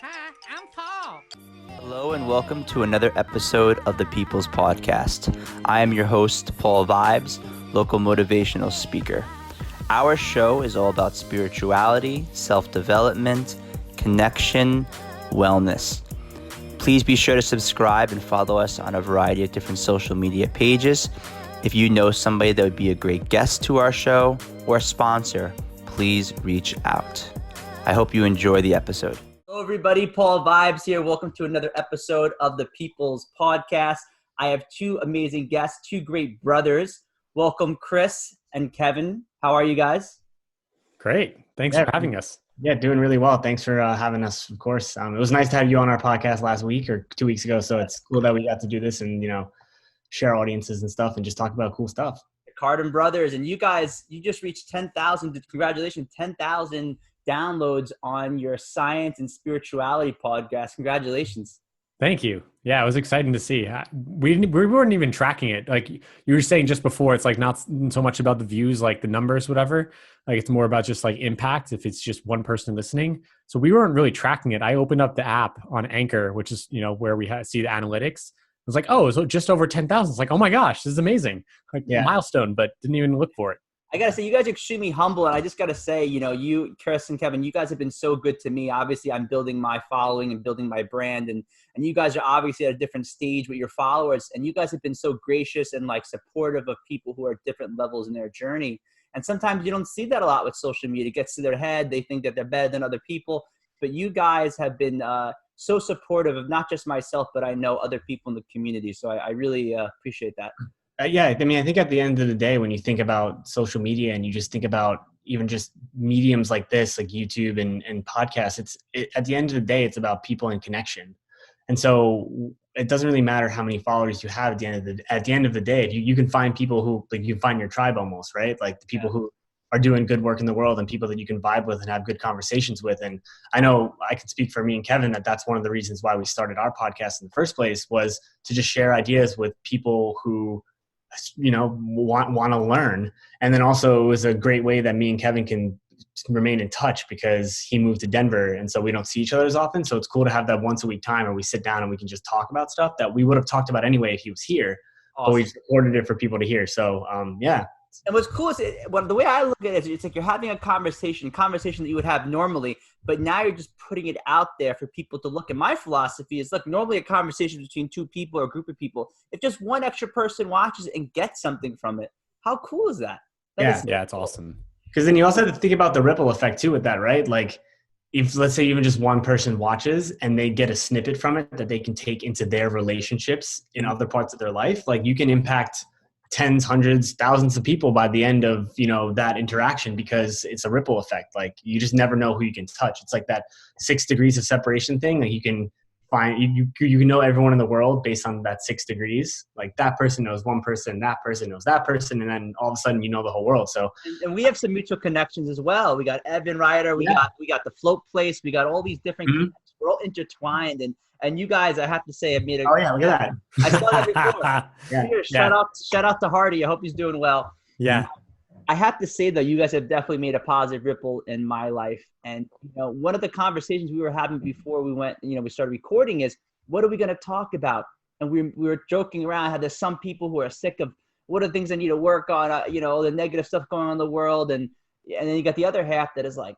Hi, I'm Paul. Hello and welcome to another episode of the People's Podcast. I am your host, Paul Vibes, local motivational speaker. Our show is all about spirituality, self-development, connection, wellness. Please be sure to subscribe and follow us on a variety of different social media pages. If you know somebody that would be a great guest to our show or sponsor, please reach out. I hope you enjoy the episode. Hello everybody, Paul Vibes here. Welcome to another episode of the People's Podcast. I have two amazing guests, two great brothers. Welcome Chris and Kevin. How are you guys? Great. Thanks for having us. Yeah, doing really well. Thanks for having us, of course. It was nice to have you on our podcast last week or 2 weeks ago. So it's cool that we got to do this and, share audiences and stuff and just talk about cool stuff. The Carton brothers, and you guys, you just reached 10,000. Congratulations, 10,000 downloads on your science and spirituality podcast. Congratulations. Thank you. Yeah, it was exciting to see. We weren't even tracking it. Like you were saying just before, it's like not so much about the views, like the numbers, whatever. Like it's more about just like impact if it's just one person listening. So we weren't really tracking it. I opened up the app on Anchor, which is, where we see the analytics. I was like, oh, so just over 10,000. It's like, oh my gosh, this is amazing. Like milestone, but didn't even look for it. I got to say, you guys are extremely humble. And I just got to say, you, Chris and Kevin, you guys have been so good to me. Obviously, I'm building my following and building my brand. And you guys are obviously at a different stage with your followers. And you guys have been so gracious and like supportive of people who are at different levels in their journey. And sometimes you don't see that a lot with social media. It gets to their head. They think that they're better than other people. But you guys have been so supportive of not just myself, but I know other people in the community. So I really appreciate that. I think at the end of the day, when you think about social media and you just think about even just mediums like this, like YouTube and podcasts, at the end of the day, it's about people and connection. And so it doesn't really matter how many followers you have at the end of the day. If you can find people who, like, you can find your tribe almost, right? Like the people who are doing good work in the world and people that you can vibe with and have good conversations with. And I know I can speak for me and Kevin that's one of the reasons why we started our podcast in the first place, was to just share ideas with people who want to learn. And then also it was a great way that me and Kevin can remain in touch because he moved to Denver. And so we don't see each other as often. So it's cool to have that once a week time where we sit down and we can just talk about stuff that we would have talked about anyway if he was here. Awesome. But we recorded it for people to hear. So yeah. And what's cool is the way I look at it is it's like you're having a conversation that you would have normally, but now you're just putting it out there for people to look. And my philosophy is, look, normally a conversation between two people or a group of people, if just one extra person watches it and gets something from it, how cool is that? It's awesome. Because then you also have to think about the ripple effect too with that, right? Like if, let's say, even just one person watches and they get a snippet from it that they can take into their relationships in other parts of their life, like you can impact tens, hundreds, thousands of people by the end of, that interaction, because it's a ripple effect. Like you just never know who you can touch. It's like that 6 degrees of separation thing that you can find. You can know everyone in the world based on that 6 degrees. Like that person knows one person, that person knows that person. And then all of a sudden, you know the whole world. So, and we have some mutual connections as well. We got Evan Ryder. We got the Float Place. We got all these different connections. We're all intertwined. And you guys, I have to say, have made a. Oh yeah, look at that! I saw that before. Here, shout out to Hardy. I hope he's doing well. Yeah. I have to say though, you guys have definitely made a positive ripple in my life. And one of the conversations we were having before we went, we started recording is, what are we going to talk about? And we were joking around how there's some people who are sick of what are the things I need to work on, the negative stuff going on in the world, and then you got the other half that is like,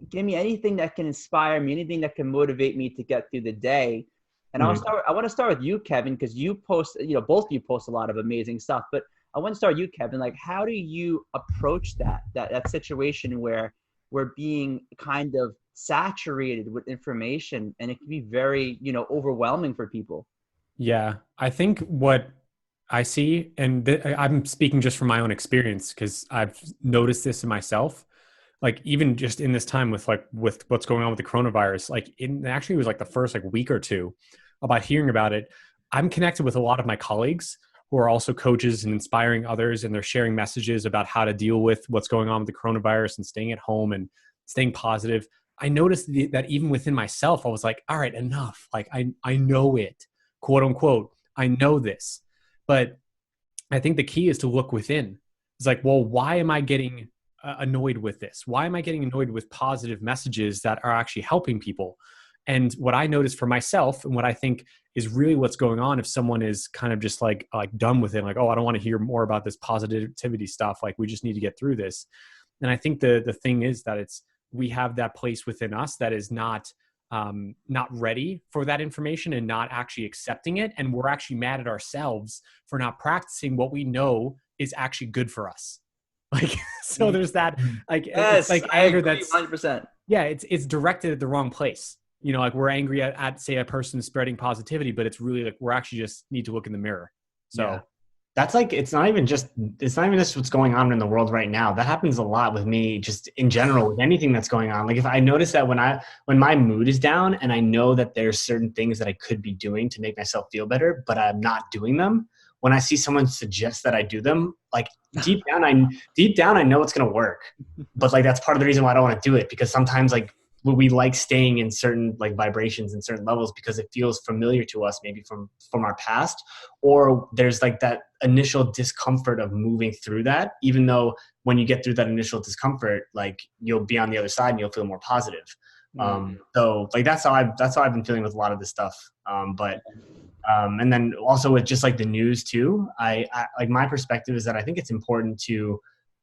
give me anything that can inspire me, anything that can motivate me to get through the day. And I want to start with you, Kevin, because you post, both of you post a lot of amazing stuff. But I want to start with you, Kevin. Like, how do you approach that situation where we're being kind of saturated with information and it can be very, overwhelming for people? Yeah, I think what I see, and I'm speaking just from my own experience because I've noticed this in myself. Like even just in this time with what's going on with the coronavirus, like it actually was like the first week or two about hearing about it. I'm connected with a lot of my colleagues who are also coaches and inspiring others, and they're sharing messages about how to deal with what's going on with the coronavirus and staying at home and staying positive. I noticed that even within myself, I was like, all right, enough. Like I know it, quote unquote. I know this, but I think the key is to look within. It's like, well, why am I getting annoyed with this? Why am I getting annoyed with positive messages that are actually helping people? And what I noticed for myself, and what I think is really what's going on if someone is kind of just like done with it, like, oh, I don't want to hear more about this positivity stuff. Like, we just need to get through this. And I think the thing is that we have that place within us that is not ready for that information and not actually accepting it. And we're actually mad at ourselves for not practicing what we know is actually good for us. Like, so there's that, like, yes, it's like I anger agree, that's 100%. Yeah, it's directed at the wrong place. You know, like, we're angry at say a person spreading positivity, but it's really like we're actually just need to look in the mirror. So yeah. That's like, it's not even just what's going on in the world right now. That happens a lot with me just in general with anything that's going on. Like, if I notice that when my mood is down and I know that there's certain things that I could be doing to make myself feel better, but I'm not doing them, when I see someone suggest that I do them, like deep down I know it's going to work, but like, that's part of the reason why I don't want to do it, because sometimes like we like staying in certain like vibrations and certain levels because it feels familiar to us, maybe from our past, or there's like that initial discomfort of moving through that, even though when you get through that initial discomfort, like you'll be on the other side and you'll feel more positive. So like, that's how I've been feeling with a lot of this stuff. And then also with just like the news too, I like, my perspective is that I think it's important to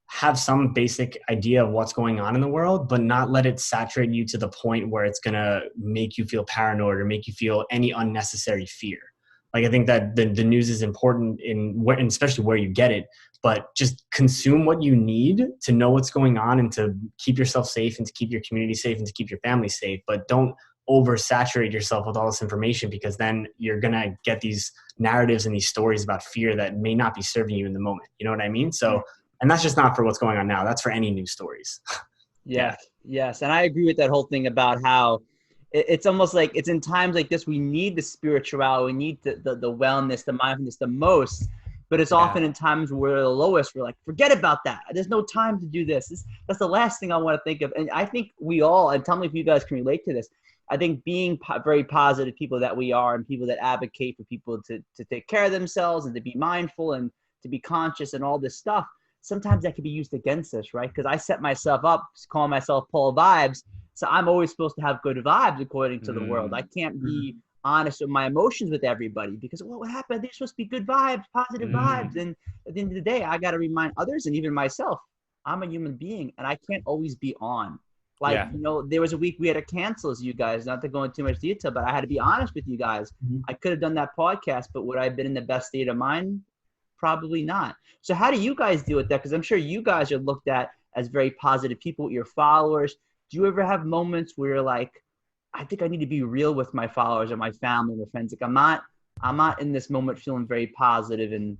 have some basic idea of what's going on in the world, but not let it saturate you to the point where it's going to make you feel paranoid or make you feel any unnecessary fear. Like, I think that the news is important and especially where you get it, but just consume what you need to know what's going on and to keep yourself safe and to keep your community safe and to keep your family safe. But don't oversaturate yourself with all this information, because then you're going to get these narratives and these stories about fear that may not be serving you in the moment. You know what I mean? So, and that's just not for what's going on now. That's for any news stories. Yes. And I agree with that whole thing about how it's almost like it's in times like this, we need the spirituality, we need the wellness, the mindfulness the most, but it's often in times where we're the lowest, we're like, forget about that. There's no time to do this. That's the last thing I want to think of. And I think we all, and tell me if you guys can relate to this, I think being very positive people that we are, and people that advocate for people to take care of themselves and to be mindful and to be conscious and all this stuff, sometimes that can be used against us, right? Because I set myself up calling myself Paul Vibes. So I'm always supposed to have good vibes according to the world. I can't be honest with my emotions with everybody because what happened? They're supposed to be good vibes, positive vibes. And at the end of the day, I got to remind others and even myself, I'm a human being and I can't always be on. Like, you know, there was a week we had to cancel as you guys, not to go into too much detail, but I had to be honest with you guys. I could have done that podcast, but would I have been in the best state of mind? Probably not. So how do you guys deal with that? Because I'm sure you guys are looked at as very positive people with your followers. Do you ever have moments where you're like, I think I need to be real with my followers or my family or friends? Like, I'm not in this moment feeling very positive and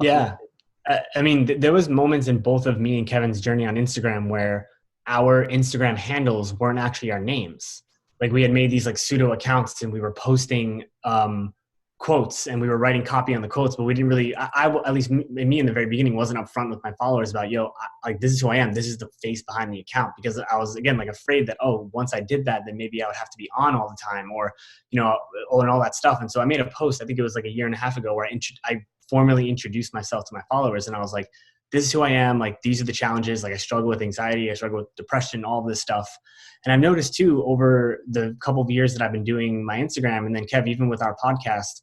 I mean, there was moments in both of me and Kevin's journey on Instagram where our Instagram handles weren't actually our names. Like, we had made these like pseudo accounts and we were posting quotes and we were writing copy on the quotes, but we didn't really, at least me in the very beginning wasn't upfront with my followers about, like, this is who I am. This is the face behind the account, because I was, again, like afraid that, once I did that, then maybe I would have to be on all the time or, and all that stuff. And so I made a post, I think it was like a year and a half ago, where I formally introduced myself to my followers. And I was like, this is who I am. Like, these are the challenges. Like, I struggle with anxiety. I struggle with depression, all this stuff. And I've noticed too, over the couple of years that I've been doing my Instagram, and then Kev, even with our podcast,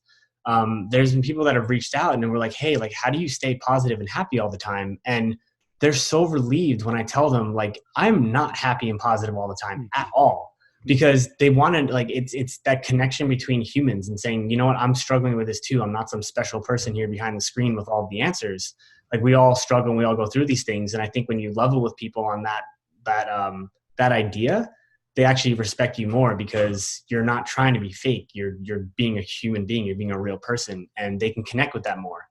there's been people that have reached out and were like, hey, like, how do you stay positive and happy all the time? And they're so relieved when I tell them, like, I'm not happy and positive all the time at all, because they want to, like, it's that connection between humans and saying, you know what, I'm struggling with this too. I'm not some special person here behind the screen with all the answers. Like, we all struggle and we all go through these things. And I think when you level with people on that idea, they actually respect you more, because you're not trying to be fake. You're being a human being. You're being a real person, and they can connect with that more.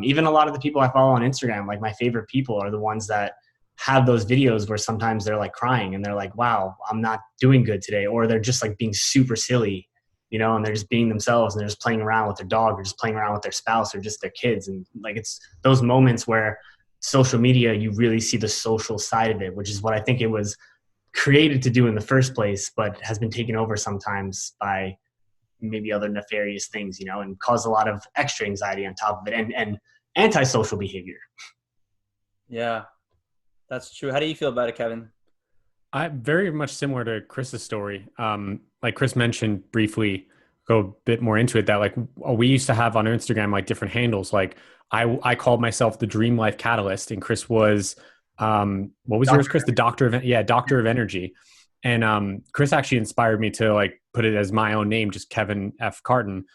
Even a lot of the people I follow on Instagram, like my favorite people, are the ones that have those videos where sometimes they're like crying and they're like, wow, I'm not doing good today. Or they're just like being super silly, and they're just being themselves and they're just playing around with their dog or just playing around with their spouse or just their kids. And like, it's those moments where social media, you really see the social side of it, which is what I think it was created to do in the first place, but has been taken over sometimes by maybe other nefarious things, and caused a lot of extra anxiety on top of it and antisocial behavior. Yeah, that's true. How do you feel about it, Kevin? I very much similar to Chris's story. Like Chris mentioned briefly, go a bit more into it, that like we used to have on our Instagram like different handles. Like I called myself the Dream Life Catalyst, and Chris was what was yours, Chris? The Doctor of, yeah, Doctor of Energy. And Chris actually inspired me to like put it as my own name, just Kevin F. Carton,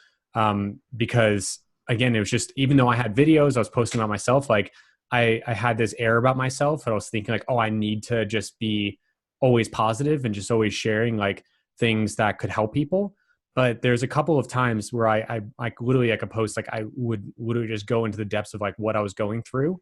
because again, it was just, even though I had videos I was posting about myself, like I had this air about myself, and I was thinking like, oh, I need to just be always positive and just always sharing like things that could help people. But there's a couple of times where I literally like a post, like I would literally just go into the depths of like what I was going through.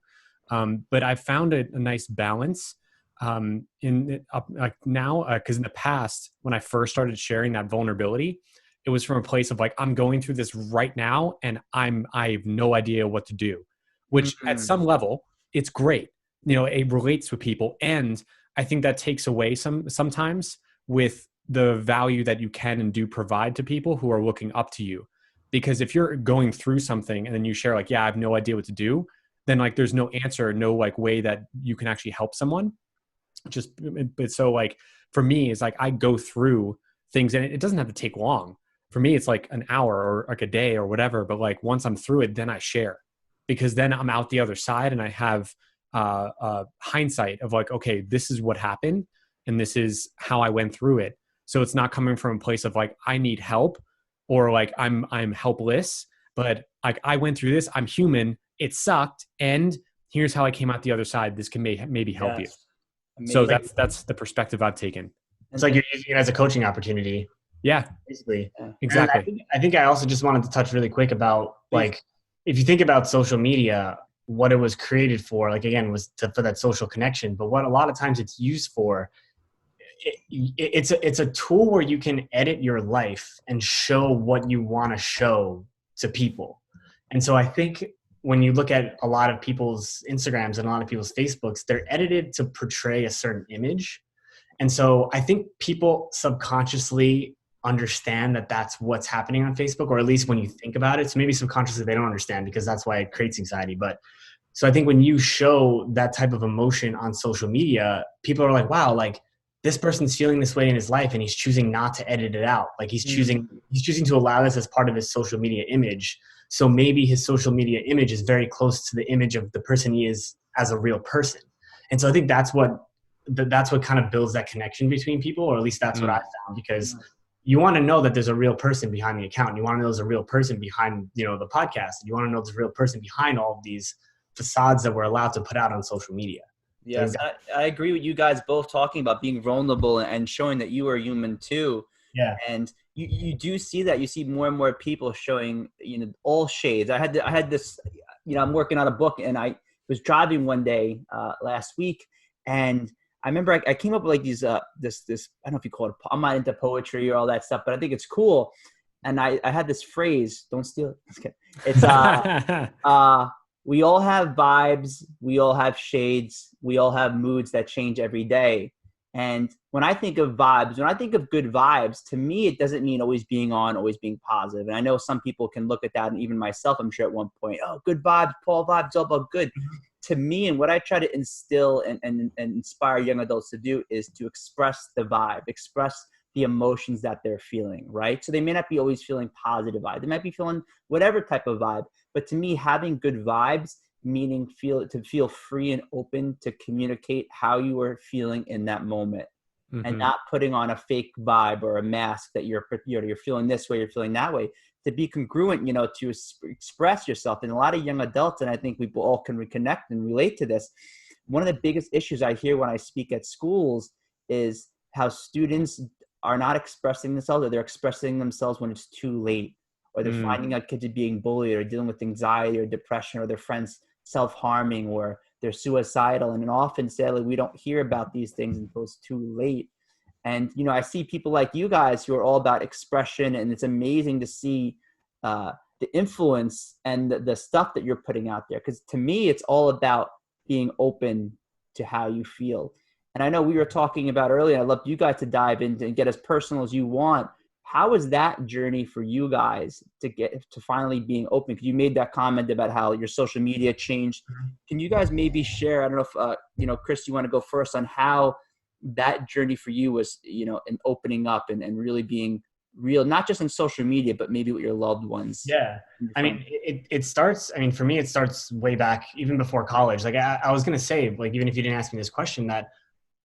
But I found a nice balance like now, because in the past, when I first started sharing that vulnerability, it was from a place of like, I'm going through this right now and I have no idea what to do, which at some level, it's great. You know, it relates with people. And I think that takes away sometimes with the value that you can and do provide to people who are looking up to you. Because if you're going through something and then you share like, yeah, I have no idea what to do, then like there's no answer, no like way that you can actually help someone. But so like for me, it's like I go through things and it doesn't have to take long. For me, it's like an hour or like a day or whatever. But like once I'm through it, then I share, because then I'm out the other side and I have hindsight of like, okay, this is what happened and this is how I went through it. So it's not coming from a place of like, I need help or like I'm helpless, but like I went through this, I'm human, it sucked, and here's how I came out the other side. This can maybe help you. Amazing. So that's the perspective I've taken. It's like you're using it as a coaching opportunity. Yeah, basically. Yeah. Exactly. I think I also just wanted to touch really quick about like, if you think about social media, what it was created for, like, again, was for that social connection. But what a lot of times it's used for, it's a tool where you can edit your life and show what you want to show to people. And so I think when you look at a lot of people's Instagrams and a lot of people's Facebooks, they're edited to portray a certain image. And so I think people subconsciously understand that that's what's happening on Facebook, or at least when you think about it. So maybe subconsciously they don't understand, because that's why it creates anxiety. But so I think when you show that type of emotion on social media, people are like, wow, like this person's feeling this way in his life and he's choosing not to edit it out. Like he's choosing to allow this as part of his social media image. So maybe his social media image is very close to the image of the person he is as a real person. And so I think that's what kind of builds that connection between people, or at least that's what I found, because you want to know that there's a real person behind the account. You want to know there's a real person behind, the podcast. You want to know there's a real person behind all of these facades that we're allowed to put out on social media. Yes, I agree with you guys both talking about being vulnerable and showing that you are human too. Yeah. And you do see that. You see more and more people showing, all shades. I had this, I'm working on a book, and I was driving one day last week, and I remember I came up with like these, this, I don't know if you call it, I'm not into poetry or all that stuff, but I think it's cool. And I had this phrase, don't steal it. It's, we all have vibes. We all have shades. We all have moods that change every day. And when I think of vibes, when I think of good vibes, to me, it doesn't mean always being on, always being positive. And I know some people can look at that, and even myself, I'm sure at one point, oh, good vibes, Paul vibes, all about good. To me, and what I try to instill and inspire young adults to do is to express the vibe, express the emotions that they're feeling, right? So they may not be always feeling positive vibe. They might be feeling whatever type of vibe. But to me, having good vibes, meaning to feel free and open to communicate how you are feeling in that moment, and not putting on a fake vibe or a mask that you're feeling this way, you're feeling that way. To be congruent, to express yourself. And a lot of young adults, and I think we all can reconnect and relate to this. One of the biggest issues I hear when I speak at schools is how students are not expressing themselves, or they're expressing themselves when it's too late, or they're finding out kids are being bullied, or dealing with anxiety or depression, or their friends self-harming, or they're suicidal. And often, sadly, we don't hear about these things until it's too late. And, I see people like you guys who are all about expression, and it's amazing to see the influence and the stuff that you're putting out there. Because to me, it's all about being open to how you feel. And I know we were talking about earlier, I'd love you guys to dive into and get as personal as you want. How was that journey for you guys to get to finally being open? Because you made that comment about how your social media changed. Can you guys maybe share, I don't know if, Chris, you want to go first on how that journey for you was, you know, in opening up and really being real, not just on social media, but maybe with your loved ones. Yeah. I mean, it starts, I mean, for me, it starts way back, even before college. Like I was going to say, like, even if you didn't ask me this question, that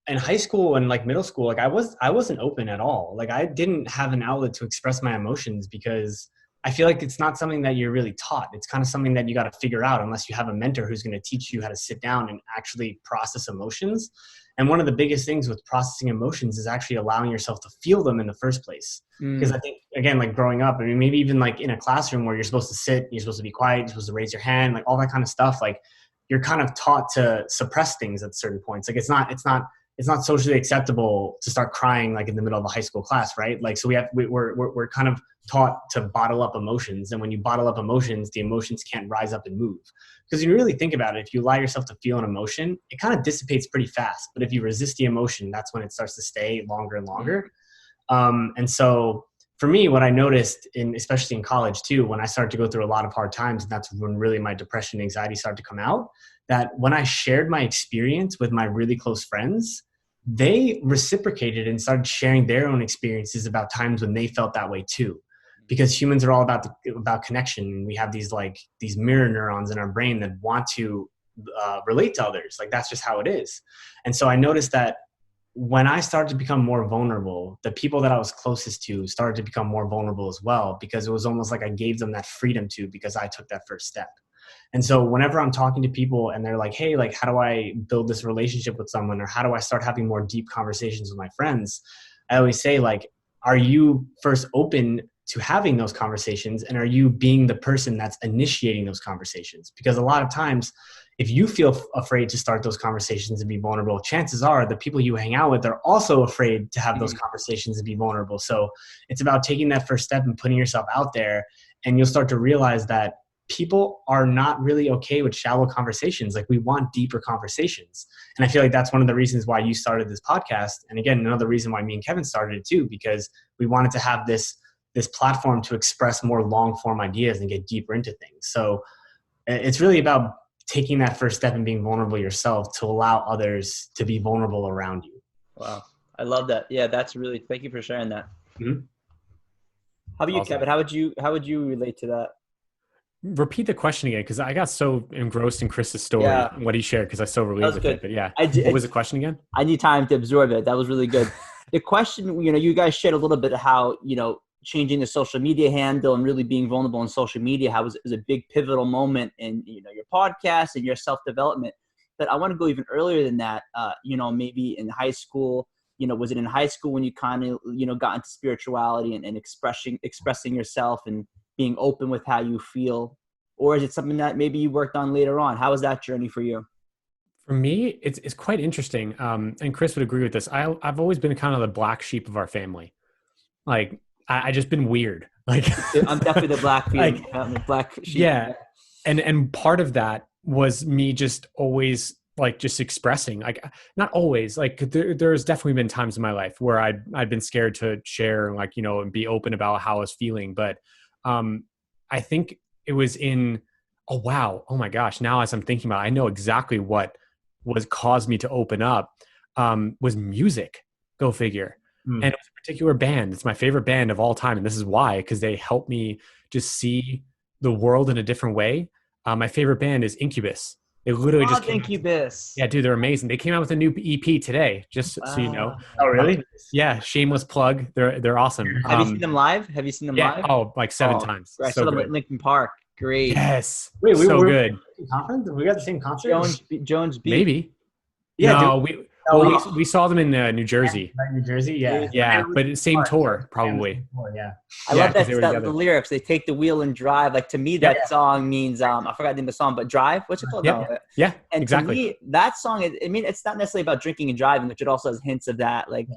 in high school and like middle school, like I wasn't open at all. Like I didn't have an outlet to express my emotions because I feel like it's not something that you're really taught. It's kind of something that you got to figure out unless you have a mentor who's going to teach you how to sit down and actually process emotions. And one of the biggest things with processing emotions is actually allowing yourself to feel them in the first place. Because I think, again, like growing up, I mean, maybe even like in a classroom where you're supposed to sit, you're supposed to be quiet, you're supposed to raise your hand, like all that kind of stuff. Like you're kind of taught to suppress things at certain points. Like it's not socially acceptable to start crying like in the middle of a high school class, right? Like, so we're kind of taught to bottle up emotions. And when you bottle up emotions, the emotions can't rise up and move. Because you really think about it, if you allow yourself to feel an emotion, it kind of dissipates pretty fast. But if you resist the emotion, that's when it starts to stay longer and longer. And so for me, what I noticed especially in college too, when I started to go through a lot of hard times, and that's when really my depression and anxiety started to come out, that when I shared my experience with my really close friends, they reciprocated and started sharing their own experiences about times when they felt that way too. Because humans are all about connection. And we have these mirror neurons in our brain that want to relate to others. Like that's just how it is. And so I noticed that when I started to become more vulnerable, the people that I was closest to started to become more vulnerable as well, because it was almost like I gave them that freedom to, because I took that first step. And so whenever I'm talking to people and they're like, hey, like, how do I build this relationship with someone? Or how do I start having more deep conversations with my friends? I always say, like, are you first open to having those conversations? And are you being the person that's initiating those conversations? Because a lot of times, if you feel afraid to start those conversations and be vulnerable, chances are the people you hang out with are also afraid to have those conversations and be vulnerable. So it's about taking that first step and putting yourself out there. And you'll start to realize that people are not really okay with shallow conversations. Like, we want deeper conversations. And I feel like that's one of the reasons why you started this podcast. And again, another reason why me and Kevin started it too, because we wanted to have this platform to express more long form ideas and get deeper into things. So it's really about taking that first step and being vulnerable yourself to allow others to be vulnerable around you. Wow. I love that. Yeah, that's really, thank you for sharing that. Mm-hmm. How about you, Kevin? How would you relate to that? Repeat the question again, because I got so engrossed in Chris's story and what he shared, because I so related with it. But yeah, what was the question again? I need time to absorb it. That was really good. The question, you guys shared a little bit of how, changing the social media handle and really being vulnerable on social media, how it was a big pivotal moment in, your podcast and your self-development. But I want to go even earlier than that, maybe in high school. Was it in high school when you kind of, got into spirituality and expressing yourself and being open with how you feel? Or is it something that maybe you worked on later on? How was that journey for you? For me, it's quite interesting. And Chris would agree with this. I've always been kind of the black sheep of our family. Like, I just been weird. Like, I'm definitely the black sheep. Black sheep. Yeah. And part of that was me just always just expressing, like, not always, like there's definitely been times in my life where I'd been scared to share, and be open about how I was feeling. But I think it was oh my gosh, now as I'm thinking about it, I know exactly what caused me to open up, was music. Go figure. And it was a particular band. It's my favorite band of all time. And this is why, because they helped me just see the world in a different way. My favorite band is Incubus. They literally just came Incubus. Yeah, dude, they're amazing. They came out with a new EP today, just so you know. Oh, really? Yeah, shameless plug. They're awesome. Have you seen them live? Yeah, like 7 times. I saw them at Linkin Park. Great. Yes. Wait, we so were good. We got the same concert? Jones Beat. Maybe. Yeah, no, we saw them in New Jersey. New Jersey, yeah. Yeah, but same tour, probably. Yeah. I love that the lyrics. They take the wheel and drive. Like, to me, that song means, I forgot the name of the song, but drive. What's it called? Yeah, and exactly. To me, that song, it's not necessarily about drinking and driving, which it also has hints of that, like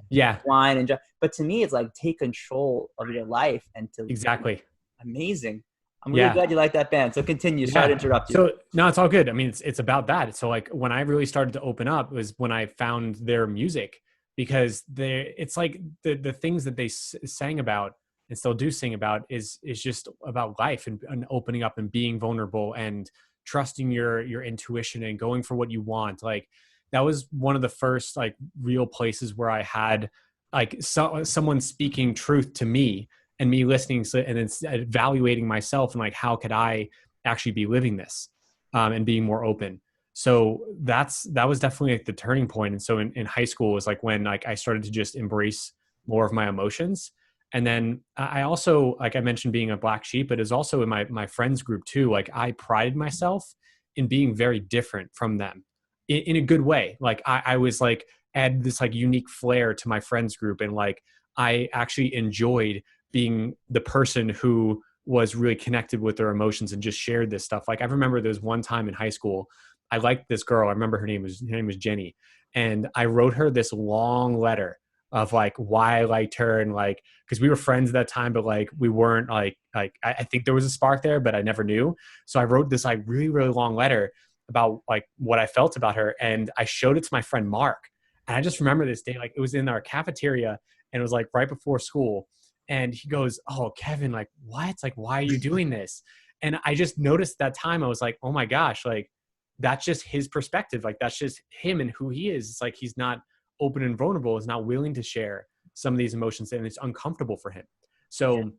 wine and drive. But to me, it's like, take control of your life and to exactly. Amazing. I'm really glad you like that band. So continue. Sorry to interrupt you. So no, it's all good. I mean, it's about that. So like, when I really started to open up was when I found their music, because it's like the things that they sang about and still do sing about is just about life and opening up and being vulnerable and trusting your intuition and going for what you want. Like, that was one of the first like real places where I had like someone speaking truth to me and me listening and it's evaluating myself and like, how could I actually be living this and being more open. So that was definitely like the turning point. And so in high school was like when like I started to just embrace more of my emotions. And then I also, like I mentioned, being a black sheep, but is also in my friends group too. Like I prided myself in being very different from them in a good way. Like I was like, add this like unique flair to my friends group. And like, I actually enjoyed being the person who was really connected with their emotions and just shared this stuff. Like I remember there was one time in high school, I liked this girl. I remember her name was Jenny. And I wrote her this long letter of like why I liked her. And like, cause we were friends at that time, but like, we weren't like I think there was a spark there, but I never knew. So I wrote this like really, really long letter about like what I felt about her. And I showed it to my friend Mark. And I just remember this day, like it was in our cafeteria and it was like right before school. And he goes, "Oh, Kevin, like what? Like, why are you doing this?" And I just noticed that time, I was like, oh my gosh, like that's just his perspective. Like that's just him and who he is. It's like, he's not open and vulnerable, is not willing to share some of these emotions, and it's uncomfortable for him. So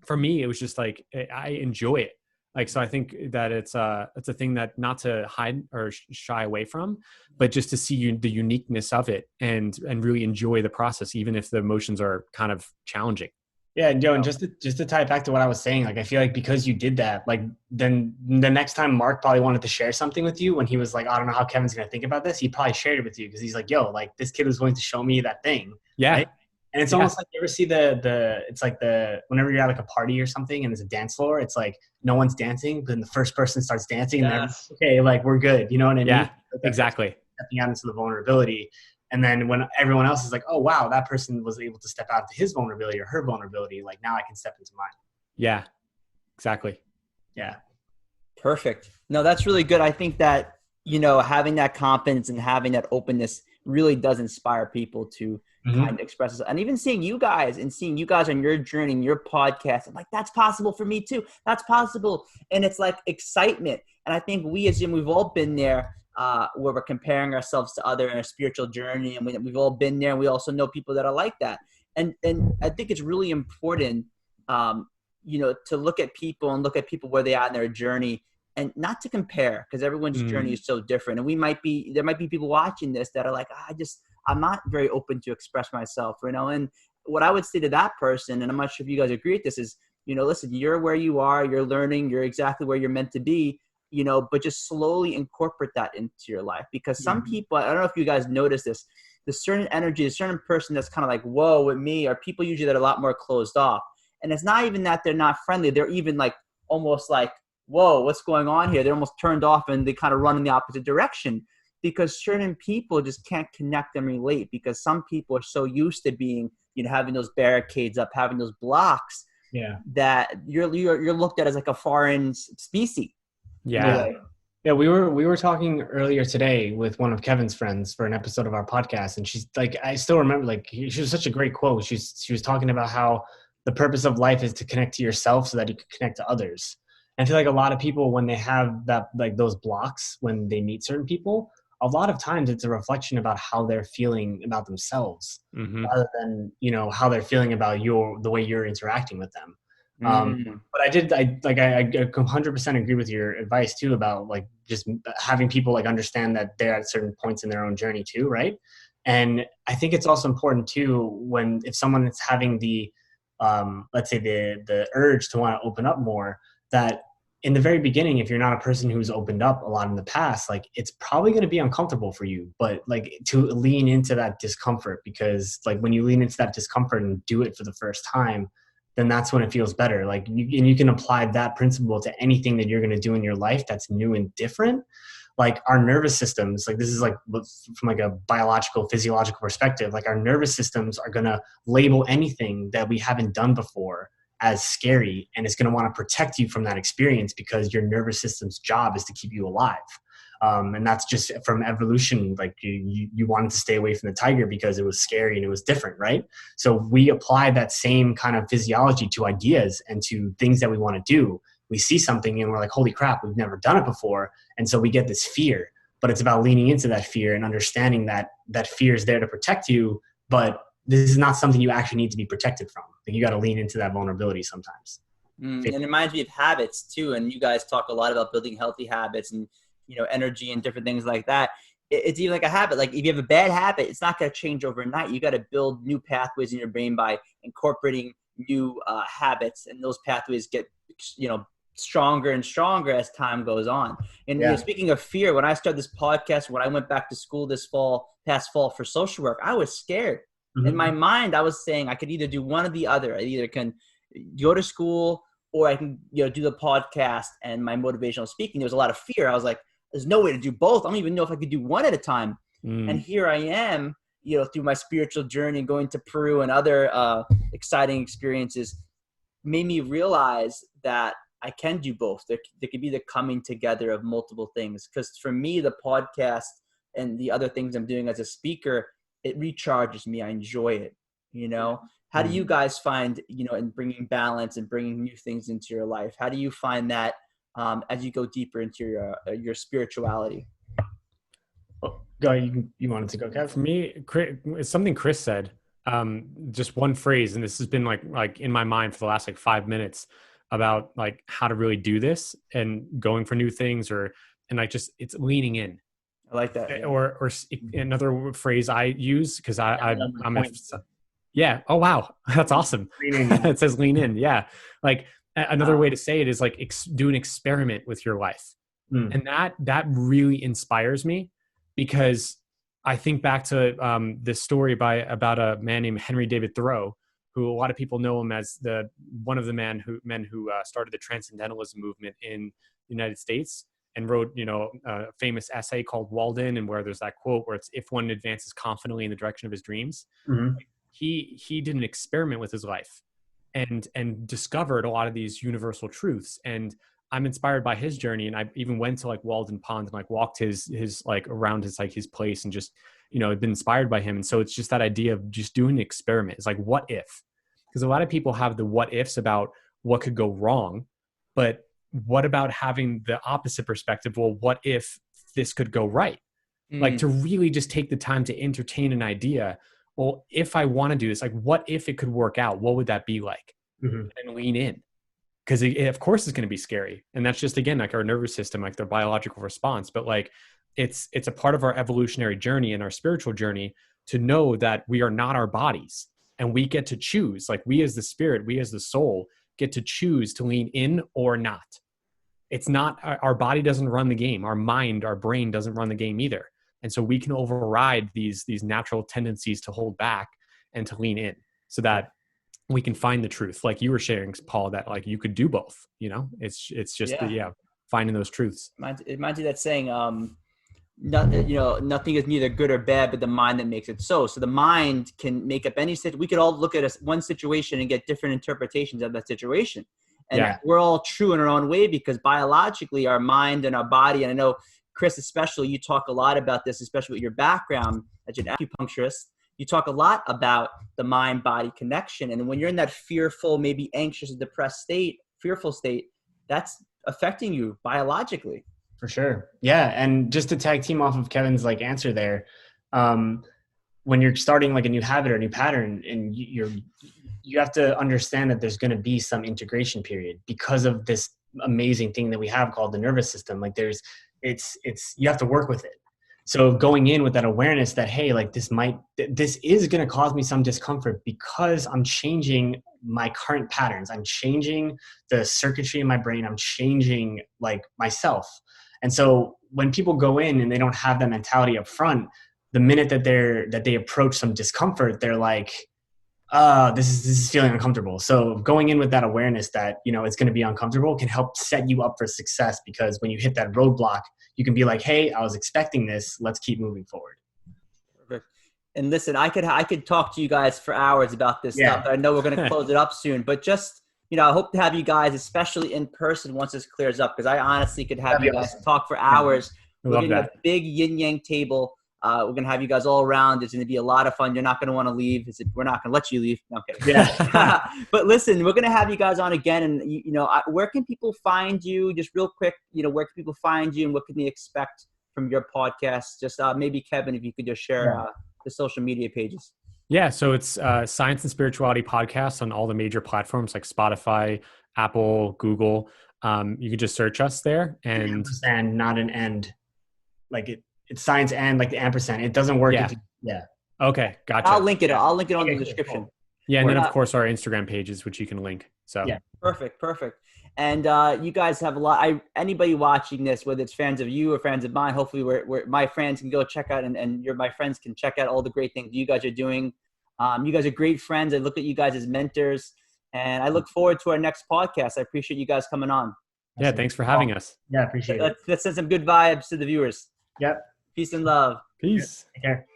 for me, it was just like, I enjoy it. Like, so I think that it's a thing that not to hide or shy away from, but just to see the uniqueness of it and really enjoy the process, even if the emotions are kind of challenging. Yeah, Joe, and just to tie it back to what I was saying, like I feel like because you did that, like then the next time Mark probably wanted to share something with you when he was like, I don't know how Kevin's gonna think about this, he probably shared it with you because he's like, yo, like this kid was going to show me that thing. Yeah. Right? And it's almost like, you ever see it's like whenever you're at like a party or something and there's a dance floor, it's like no one's dancing, but then the first person starts dancing and they're okay, like we're good. You know what I mean? Yeah, exactly. Stepping out into the vulnerability. And then when everyone else is like, oh, wow, that person was able to step out to his vulnerability or her vulnerability, like now I can step into mine. Yeah, exactly. Yeah. Perfect. No, that's really good. I think that, having that confidence and having that openness really does inspire people to kind of express it. And even seeing you guys on your journey, and your podcast, I'm like, that's possible for me too. That's possible. And it's like excitement. And I think we've all been there. Where we're comparing ourselves to others in our spiritual journey, and we've all been there, and we also know people that are like that. And I think it's really important, to look at people where they are in their journey, and not to compare, because everyone's journey is so different. And there might be people watching this that are like, I'm not very open to express myself, And what I would say to that person, and I'm not sure if you guys agree with this, is, listen, you're where you are, you're learning, you're exactly where you're meant to be. But just slowly incorporate that into your life, because some people, I don't know if you guys notice this, the certain energy, a certain person that's kind of like, whoa, with me, are people usually that are a lot more closed off. And it's not even that they're not friendly. They're even like, almost like, whoa, what's going on here? They're almost turned off and they kind of run in the opposite direction, because certain people just can't connect and relate, because some people are so used to being, having those barricades up, having those blocks, that you're looked at as like a foreign species. Yeah. Yeah. We were talking earlier today with one of Kevin's friends for an episode of our podcast. And she's like, I still remember, like, she was such a great quote. She was talking about how the purpose of life is to connect to yourself so that you can connect to others. And I feel like a lot of people, when they have that, like those blocks, when they meet certain people, a lot of times it's a reflection about how they're feeling about themselves, rather than, how they're feeling about the way you're interacting with them. But I 100% agree with your advice too, about like just having people like understand that they're at certain points in their own journey too. Right. And I think it's also important too, if someone is having the, let's say the urge to want to open up more, that in the very beginning, if you're not a person who's opened up a lot in the past, like it's probably going to be uncomfortable for you, but like to lean into that discomfort, because like when you lean into that discomfort and do it for the first time, then that's when it feels better. Like you can apply that principle to anything that you're going to do in your life that's new and different. Like our nervous systems, like this is like from like a biological, physiological perspective, like our nervous systems are going to label anything that we haven't done before as scary. And it's going to want to protect you from that experience, because your nervous system's job is to keep you alive. And that's just from evolution. Like you wanted to stay away from the tiger because it was scary and it was different, right? So we apply that same kind of physiology to ideas and to things that we want to do. We see something and we're like, holy crap, we've never done it before. And so we get this fear. but it's about leaning into that fear and understanding that that fear is there to protect you, but this is not something you actually need to be protected from. Like you got to lean into that vulnerability sometimes. And it reminds me of habits too. And you guys talk a lot about building healthy habits and, energy and different things like that. It's even like a habit. Like if you have a bad habit, it's not going to change overnight. You got to build new pathways in your brain by incorporating new habits, and those pathways get, stronger and stronger as time goes on. And speaking of fear, when I started this podcast, when I went back to school past fall for social work, I was scared. In my mind, I was saying I could either do one or the other. I either can go to school or I can, do the podcast and my motivational speaking. There was a lot of fear. I was like, there's no way to do both. I don't even know if I could do one at a time. And here I am, through my spiritual journey, going to Peru and other exciting experiences, made me realize that I can do both. There could be the coming together of multiple things. Because for me, the podcast and the other things I'm doing as a speaker, it recharges me. I enjoy it. How do you guys find, in bringing balance and bringing new things into your life? How do you find that as you go deeper into your spirituality? Go. You wanted to go, Kev? For me, it's something Chris said. Just one phrase, and this has been like in my mind for the last 5 minutes about how to really do this and going for new things, it's leaning in. I like that. Or another phrase I use because yeah. Oh wow, that's awesome. It says lean in. Yeah. Another way to say it is do an experiment with your life. And that really inspires me, because I think back to this story about a man named Henry David Thoreau, who a lot of people know him as one of the men who started the Transcendentalism movement in the United States and wrote, a famous essay called Walden, and where there's that quote where it's, if one advances confidently in the direction of his dreams. He did an experiment with his life and discovered a lot of these universal truths. And I'm inspired by his journey. And I even went to Walden Pond and walked his around his place and just, been inspired by him. And so it's just that idea of just doing an experiment. It's what if? Because a lot of people have the what ifs about what could go wrong, but what about having the opposite perspective? Well, what if this could go right? To really just take the time to entertain an idea. Well, if I want to do this, what if it could work out? What would that be like? And lean in. Because of course it's going to be scary. And that's just, again, our nervous system, their biological response. But it's a part of our evolutionary journey and our spiritual journey to know that we are not our bodies, and we get to choose. We as the spirit, we as the soul get to choose to lean in or not. It's not, our body doesn't run the game. Our mind, our brain doesn't run the game either. And so we can override these natural tendencies to hold back and to lean in, so that we can find the truth. Like you were sharing, Paul, that you could do both. It's just finding those truths. It reminds you that saying, nothing is neither good or bad, but the mind that makes it so. So the mind can make up any situation. We could all look at one situation and get different interpretations of that situation. And we're all true in our own way, because biologically our mind and our body, and I know Chris, especially, you talk a lot about this, especially with your background as an acupuncturist. You talk a lot about the mind-body connection. And when you're in that fearful, maybe anxious, depressed fearful state, that's affecting you biologically. For sure. Yeah. And just to tag team off of Kevin's answer there, when you're starting a new habit or a new pattern, and you have to understand that there's going to be some integration period because of this amazing thing that we have called the nervous system. You have to work with it. So going in with that awareness that, hey, this is going to cause me some discomfort because I'm changing my current patterns. I'm changing the circuitry in my brain. I'm changing myself. And so when people go in and they don't have that mentality up front, the minute that they approach some discomfort, they're this is feeling uncomfortable. So going in with that awareness that, it's going to be uncomfortable can help set you up for success, because when you hit that roadblock, you can be hey, I was expecting this. Let's keep moving forward. Perfect. And listen, I could talk to you guys for hours about this stuff. I know we're going to close it up soon, but just, I hope to have you guys, especially in person, once this clears up, because I honestly could have you guys talk for hours. We're getting a big yin yang table. We're going to have you guys all around. It's going to be a lot of fun. You're not going to want to leave. We're not going to let you leave. No, I'm kidding. Yeah. But listen, we're going to have you guys on again. And, where can people find you? Just real quick, where can people find you and what can they expect from your podcast? Just maybe Kevin, if you could just share the social media pages. Yeah, so it's Science and Spirituality Podcast on all the major platforms like Spotify, Apple, Google. You could just search us there, and not an end. Like it's science and like the ampersand. It doesn't work. Okay, gotcha. I'll link it. I'll link it on the description. Cool. Yeah, and then of course our Instagram pages, which you can link. So perfect. And you guys have a lot. Anybody watching this, whether it's fans of you or fans of mine, hopefully we're my friends can go check out, and my friends can check out all the great things you guys are doing. You guys are great friends. I look at you guys as mentors, and I look forward to our next podcast. I appreciate you guys coming on. Yeah, thanks for having us. Yeah, appreciate it. Let's send some good vibes to the viewers. Yep. Peace and love. Peace. Take care.